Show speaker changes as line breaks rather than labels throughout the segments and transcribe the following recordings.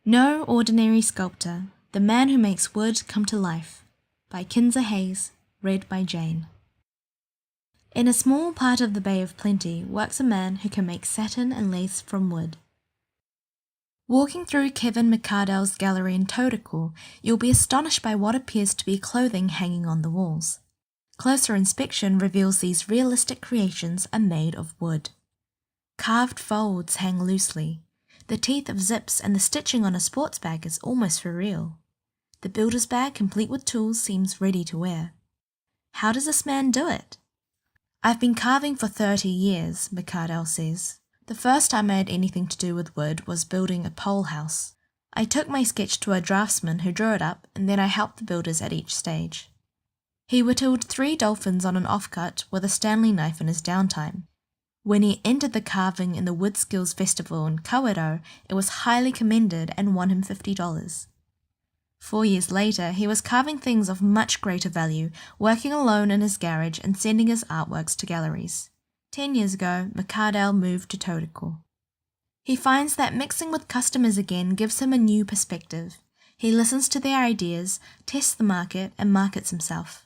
No Ordinary Sculptor, The Man Who Makes Wood Come to Life by Kinza Hayes, read by Jane. In a small part of the Bay of Plenty works a man who can make satin and lace from wood. Walking through Kevin McCardell's gallery in Todakul, you'll be astonished by what appears to be clothing hanging on the walls. Closer inspection reveals these realistic creations are made of wood. Carved folds hang loosely. The teeth of zips and the stitching on a sports bag is almost for real. The builder's bag, complete with tools, seems ready to wear. How does this man do it? I've been carving for 30 years, McCardell says. The first time I had anything to do with wood was building a pole house. I took my sketch to a draftsman who drew it up, and then I helped the builders at each stage. He whittled 3 dolphins on an offcut with a Stanley knife in his downtime. When he entered the carving in the Wood Skills Festival in Kawerau, it was highly commended and won him $50. 4 years later, he was carving things of much greater value, working alone in his garage and sending his artworks to galleries. 10 years ago, McCardell moved to Todakul. He finds that mixing with customers again gives him a new perspective. He listens to their ideas, tests the market, and markets himself.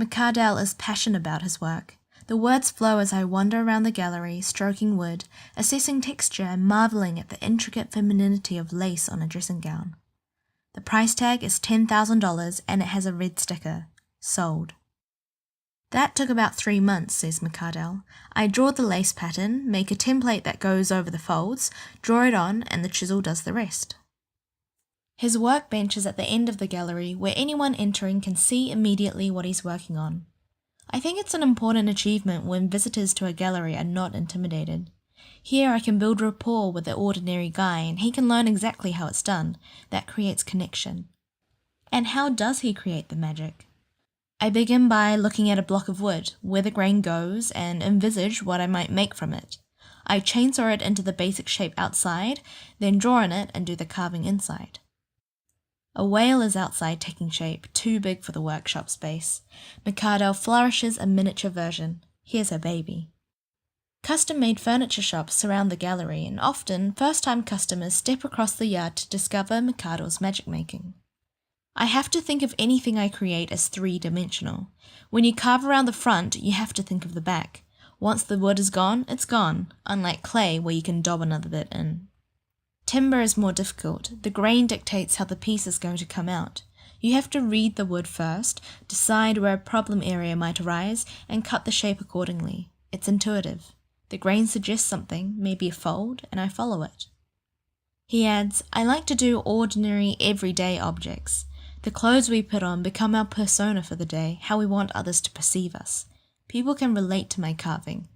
McCardell is passionate about his work. The words flow as I wander around the gallery, stroking wood, assessing texture and marveling at the intricate femininity of lace on a dressing gown. The price tag is $10,000 and it has a red sticker. Sold. That took about 3 months, says McCardell. I draw the lace pattern, make a template that goes over the folds, draw it on, and the chisel does the rest. His workbench is at the end of the gallery where anyone entering can see immediately what he's working on. I think it's an important achievement when visitors to a gallery are not intimidated. Here I can build rapport with the ordinary guy and he can learn exactly how it's done. That creates connection. And how does he create the magic? I begin by looking at a block of wood, where the grain goes, and envisage what I might make from it. I chainsaw it into the basic shape outside, then draw on it and do the carving inside. A whale is outside taking shape, too big for the workshop space. McCardell flourishes a miniature version. Here's her baby. Custom-made furniture shops surround the gallery, and often first-time customers step across the yard to discover McCardell's magic making. I have to think of anything I create as 3-dimensional. When you carve around the front, you have to think of the back. Once the wood is gone, it's gone, unlike clay where you can dob another bit in. Timber is more difficult. The grain dictates how the piece is going to come out. You have to read the wood first, decide where a problem area might arise, and cut the shape accordingly. It's intuitive. The grain suggests something, maybe a fold, and I follow it. He adds, I like to do ordinary, everyday objects. The clothes we put on become our persona for the day, how we want others to perceive us. People can relate to my carving.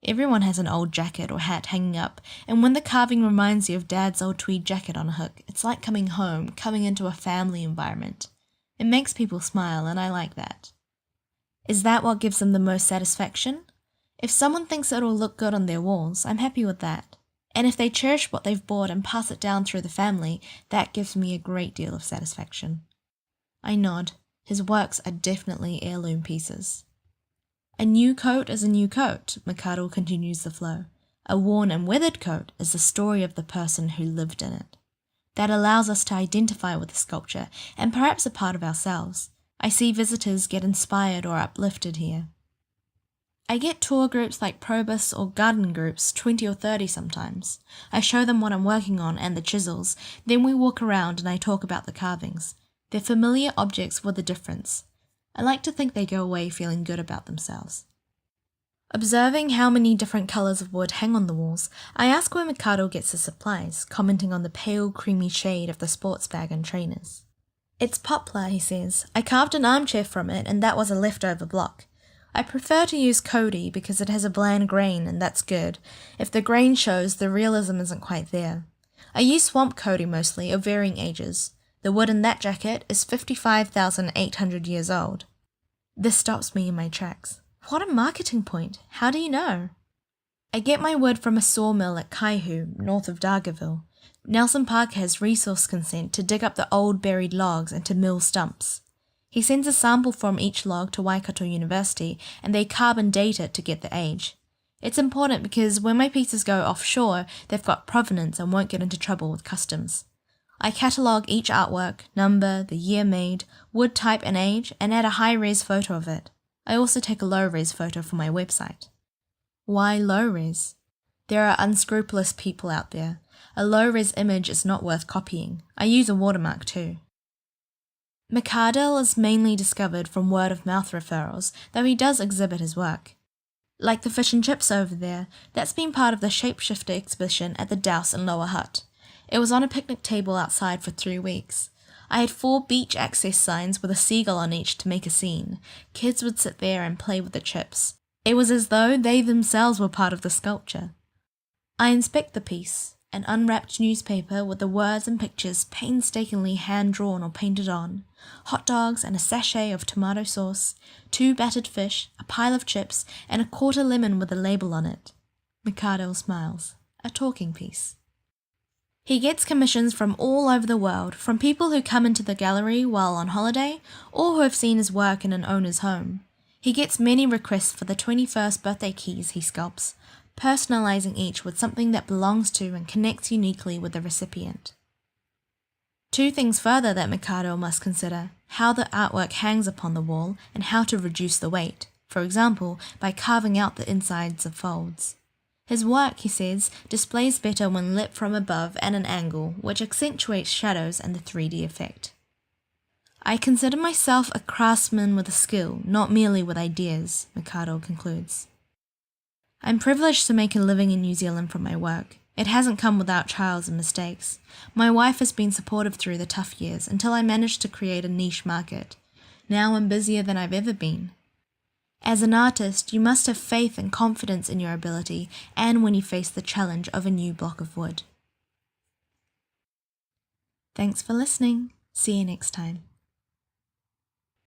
Everyone has an old jacket or hat hanging up, and when the carving reminds you of Dad's old tweed jacket on a hook, it's like coming home, coming into a family environment. It makes people smile, and I like that. Is that what gives them the most satisfaction? If someone thinks it'll look good on their walls, I'm happy with that. And if they cherish what they've bought and pass it down through the family, that gives me a great deal of satisfaction. I nod. His works are definitely heirloom pieces. A new coat is a new coat, McCardell continues the flow. A worn and weathered coat is the story of the person who lived in it. That allows us to identify with the sculpture and perhaps a part of ourselves. I see visitors get inspired or uplifted here. I get tour groups like Probus or garden groups, 20 or 30 sometimes. I show them what I'm working on and the chisels, then we walk around and I talk about the carvings. They're familiar objects with a difference. I like to think they go away feeling good about themselves. Observing how many different colours of wood hang on the walls, I ask where McCardell gets his supplies, commenting on the pale, creamy shade of the sports bag and trainers. It's poplar, he says. I carved an armchair from it and that was a leftover block. I prefer to use Cody because it has a bland grain and that's good. If the grain shows, the realism isn't quite there. I use swamp Cody mostly, of varying ages. The wood in that jacket is 55,800 years old. This stops me in my tracks. What a marketing point! How do you know? I get my wood from a sawmill at Kaihu, north of Dargaville. Nelson Parker has resource consent to dig up the old buried logs and to mill stumps. He sends a sample from each log to Waikato University and they carbon date it to get the age. It's important because when my pieces go offshore, they've got provenance and won't get into trouble with customs. I catalogue each artwork, number, the year made, wood type and age, and add a high-res photo of it. I also take a low-res photo for my website. Why low-res? There are unscrupulous people out there. A low-res image is not worth copying. I use a watermark too. McArdle is mainly discovered from word-of-mouth referrals, though he does exhibit his work. Like the fish and chips over there, that's been part of the Shapeshifter exhibition at the Dowse in Lower Hutt. It was on a picnic table outside for 3 weeks. I had 4 beach access signs with a seagull on each to make a scene. Kids would sit there and play with the chips. It was as though they themselves were part of the sculpture. I inspect the piece, an unwrapped newspaper with the words and pictures painstakingly hand-drawn or painted on, hot dogs and a sachet of tomato sauce, 2 battered fish, a pile of chips, and a quarter lemon with a label on it. McArdle smiles. A talking piece. He gets commissions from all over the world, from people who come into the gallery while on holiday, or who have seen his work in an owner's home. He gets many requests for the 21st birthday keys he sculpts, personalizing each with something that belongs to and connects uniquely with the recipient. 2 things further that McArdle must consider: how the artwork hangs upon the wall and how to reduce the weight, for example, by carving out the insides of folds. His work, he says, displays better when lit from above at an angle, which accentuates shadows and the 3D effect. I consider myself a craftsman with a skill, not merely with ideas, McArdle concludes. I'm privileged to make a living in New Zealand from my work. It hasn't come without trials and mistakes. My wife has been supportive through the tough years until I managed to create a niche market. Now I'm busier than I've ever been. As an artist, you must have faith and confidence in your ability and when you face the challenge of a new block of wood. Thanks for listening. See you next time.